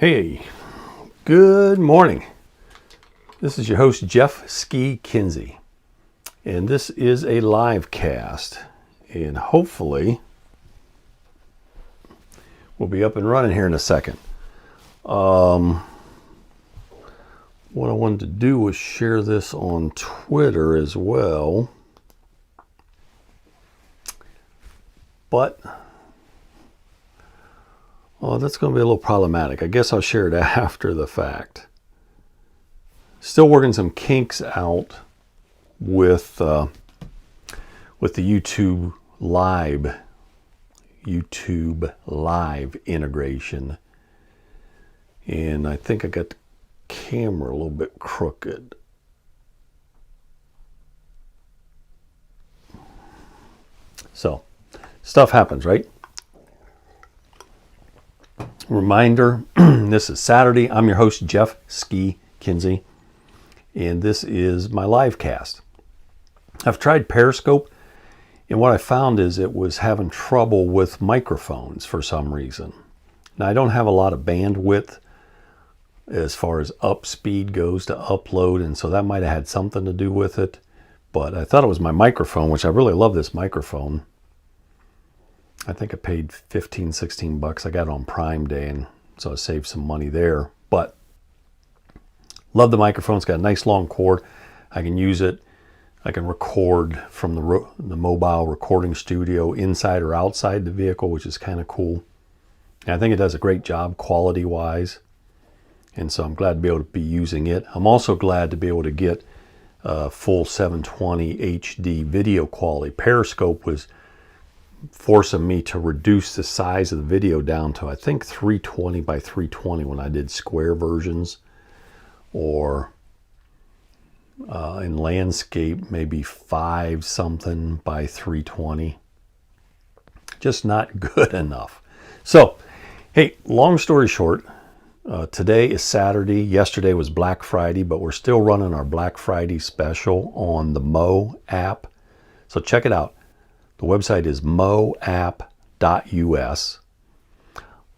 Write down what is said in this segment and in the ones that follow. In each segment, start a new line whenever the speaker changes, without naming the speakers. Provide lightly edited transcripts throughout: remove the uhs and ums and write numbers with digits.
Hey, good morning. This is your host, Jeff Ski Kinsey, and this is a live cast, and hopefully we'll be up and running here in a second. What I wanted to do was share this on Twitter as well, but that's going to be a little problematic. I guess I'll share it after the fact. Still working some kinks out with the YouTube Live integration, and I think I got the camera a little bit crooked. So stuff happens, right? Reminder, this is Saturday. I'm your host, Jeff Ski Kinsey, and this is my live cast. I've tried Periscope, and what I found is it was having trouble with microphones for some reason. Now, I don't have a lot of bandwidth as far as up speed goes to upload, and so that might have had something to do with it, but I thought it was my microphone, which I really love this microphone. I think I paid $15-16. I got it on Prime Day, and so I saved some money there. But love the microphone. It's got a nice long cord. I can use it. I can record from the mobile recording studio inside or outside the vehicle, which is kind of cool. And I think it does a great job quality-wise. And so I'm glad to be able to be using it. I'm also glad to be able to get full 720 HD video quality. Periscope was forcing me to reduce the size of the video down to, I think, 320 by 320 when I did square versions, or in landscape maybe 5 something by 320. Just not good enough. So hey, long story short, today is Saturday. Yesterday was Black Friday, but we're still running our Black Friday special on the Mo app, so check it out. The website is moapp.us.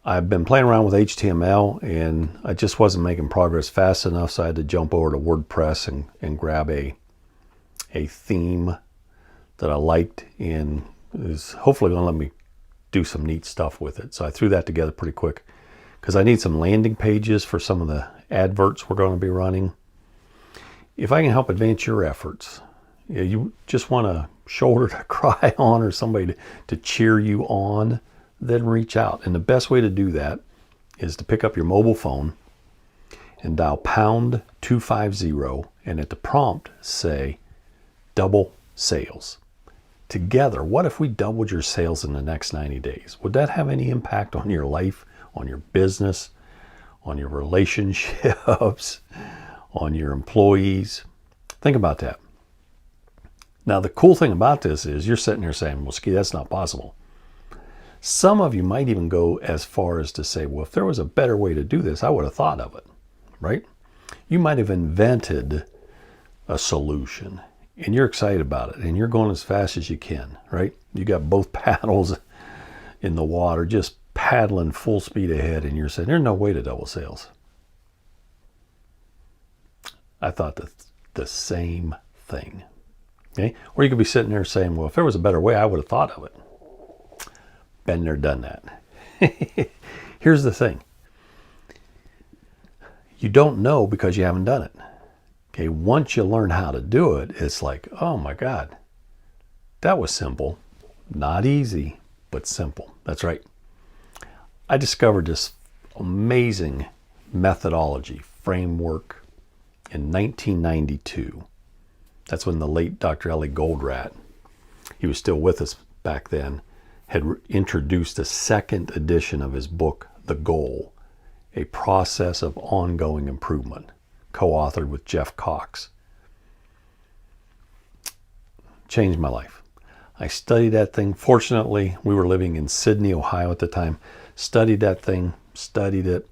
I've been playing around with HTML, and I just wasn't making progress fast enough, so I had to jump over to WordPress and grab a theme that I liked, and is hopefully going to let me do some neat stuff with it. So I threw that together pretty quick because I need some landing pages for some of the adverts we're going to be running. If I can help advance your efforts, you just want a shoulder to cry on or somebody to cheer you on, then reach out. And the best way to do that is to pick up your mobile phone and dial pound 250, and at the prompt say double sales. Together, what if we doubled your sales in the next 90 days? Would that have any impact on your life, on your business, on your relationships, on your employees? Think about that. Now, the cool thing about this is you're sitting here saying, well, Ski, that's not possible. Some of you might even go as far as to say, well, if there was a better way to do this, I would have thought of it, right? You might have invented a solution, and you're excited about it, and you're going as fast as you can, right? You got both paddles in the water, just paddling full speed ahead, and you're saying, there's no way to double sales. I thought the same thing. Okay? Or you could be sitting there saying, well, if there was a better way, I would have thought of it. Been there, done that. Here's the thing. You don't know because you haven't done it. Okay? Once you learn how to do it, it's like, oh my God, that was simple. Not easy, but simple. That's right. I discovered this amazing methodology framework in 1992. That's when the late Dr. Ellie Goldratt, he was still with us back then, had introduced a second edition of his book, The Goal, a process of ongoing improvement, co-authored with Jeff Cox. Changed my life. I studied that thing. Fortunately, we were living in Sydney, Ohio at the time. Studied that thing, studied it.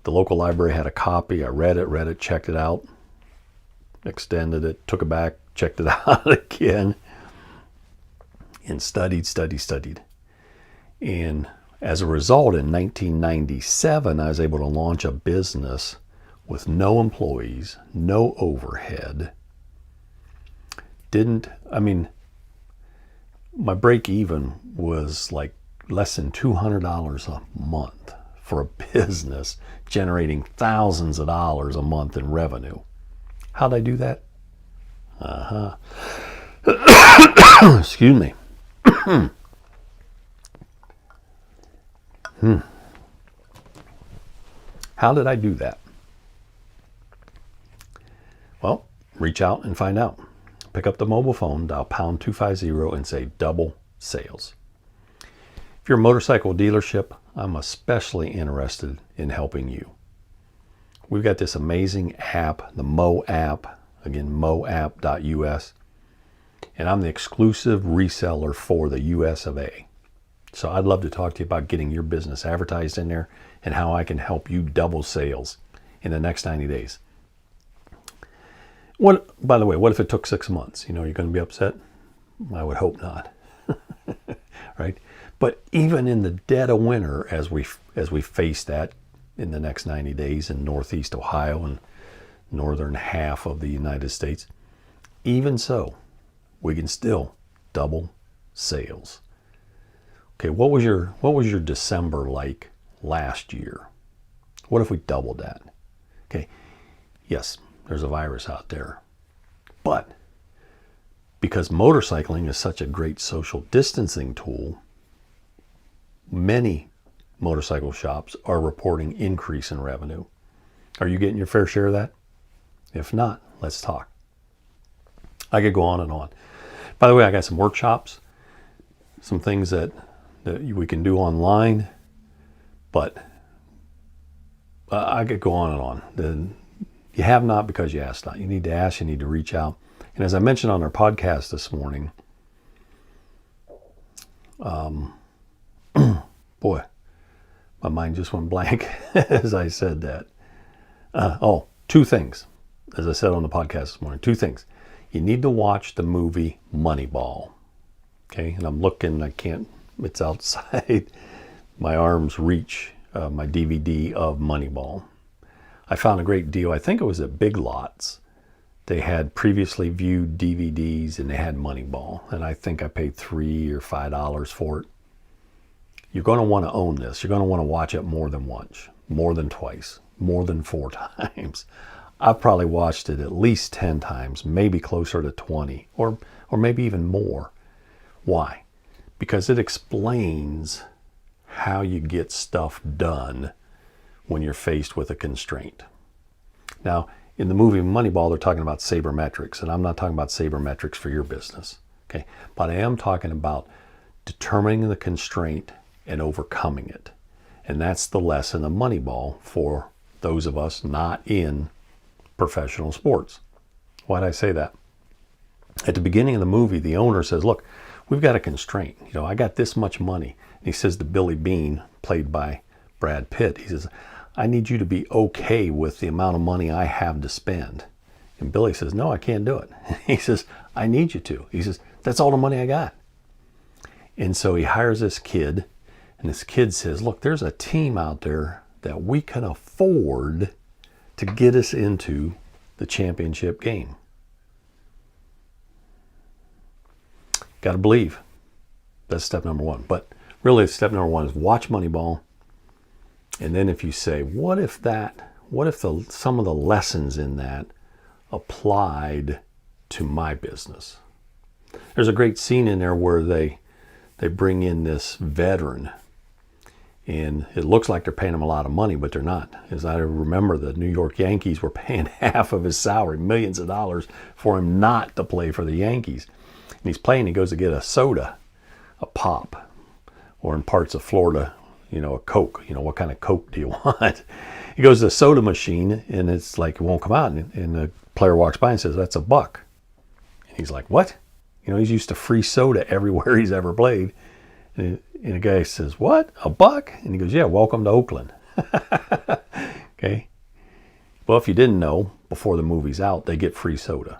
The local library had a copy. I read it, checked it out. Extended it, took it back, checked it out again, and studied. And As a result, in 1997, I was able to launch a business with no employees, no overhead. My break even was like less than $200 a month for a business generating thousands of dollars a month in revenue. How'd I do that? Excuse me. How did I do that? Well, reach out and find out. Pick up the mobile phone, dial pound 250 and say double sales. If you're a motorcycle dealership, I'm especially interested in helping you. We've got this amazing app, the Mo app, again, moapp.us, and I'm the exclusive reseller for the US of A. So I'd love to talk to you about getting your business advertised in there and how I can help you double sales in the next 90 days. By the way, what if it took 6 months? You're going to be upset? I would hope not. Right? But even in the dead of winter, as we face that in the next 90 days in Northeast Ohio and northern half of the United States, even so, we can still double sales. Okay, what was your December like last year? What if we doubled that? Okay, yes, there's a virus out there. But because motorcycling is such a great social distancing tool, many motorcycle shops are reporting increase in revenue. Are you getting your fair share of that? If not, let's talk. I could go on and on. By the way, I got some workshops, some things that we can do online, but I could go on and on. You have not because you asked not. You need to ask, you need to reach out. And as I mentioned on our podcast this morning, boy, my mind just went blank as I said that. Two things. As I said on the podcast this morning, two things. You need to watch the movie Moneyball. Okay, and I'm looking, I can't, it's outside my arm's reach, my DVD of Moneyball. I found a great deal. I think it was at Big Lots. They had previously viewed DVDs and they had Moneyball. And I think I paid $3 or $5 for it. You're going to want to own this. You're going to want to watch it more than once, more than twice, more than 4 times. I've probably watched it at least 10 times, maybe closer to 20 or maybe even more. Why? Because it explains how you get stuff done when you're faced with a constraint. Now, in the movie Moneyball, they're talking about sabermetrics, and I'm not talking about sabermetrics for your business, okay? But I am talking about determining the constraint and overcoming it. And that's the lesson of Moneyball for those of us not in professional sports. Why did I say that? At the beginning of the movie, the owner says, look, we've got a constraint. I got this much money. And he says to Billy Bean, played by Brad Pitt, he says, I need you to be okay with the amount of money I have to spend. And Billy says, no, I can't do it. He says, I need you to. He says, that's all the money I got. And so he hires this kid, and this kid says, look, there's a team out there that we can afford to get us into the championship game. Got to believe. That's step number one. But really, step number one is watch Moneyball. And then if you say, what if some of the lessons in that applied to my business? There's a great scene in there where they bring in this veteran, and it looks like they're paying him a lot of money, but they're not. As I remember, the New York Yankees were paying half of his salary, millions of dollars, for him not to play for the Yankees. And he's playing, he goes to get a soda, a pop, or in parts of Florida, a Coke. What kind of Coke do you want? He goes to the soda machine, and it's like it won't come out. And the player walks by and says, that's $1. And he's like, what? He's used to free soda everywhere he's ever played. And the guy says, what? $1? And he goes, yeah, welcome to Oakland. Okay. Well, if you didn't know, before the movie's out, they get free soda.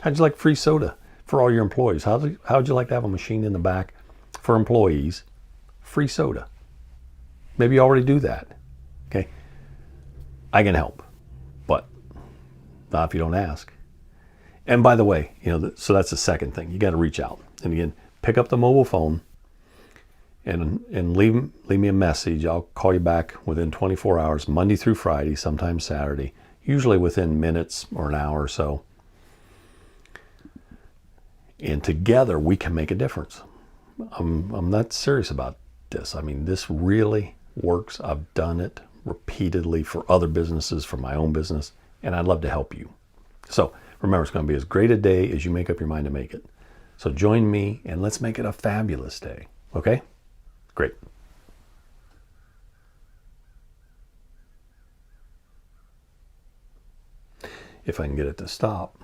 How'd you like free soda for all your employees? How'd you like to have a machine in the back for employees free soda. Maybe you already do that. Okay. I can help, but not if you don't ask. And by the way, so that's the second thing. You got to reach out. And again, pick up the mobile phone and leave me a message. I'll call you back within 24 hours, Monday through Friday, sometimes Saturday, usually within minutes or an hour or so. And together we can make a difference. I'm not serious about this. I mean, this really works. I've done it repeatedly for other businesses, for my own business, and I'd love to help you. So remember, it's going to be as great a day as you make up your mind to make it. So join me and let's make it a fabulous day. Okay? Great. If I can get it to stop.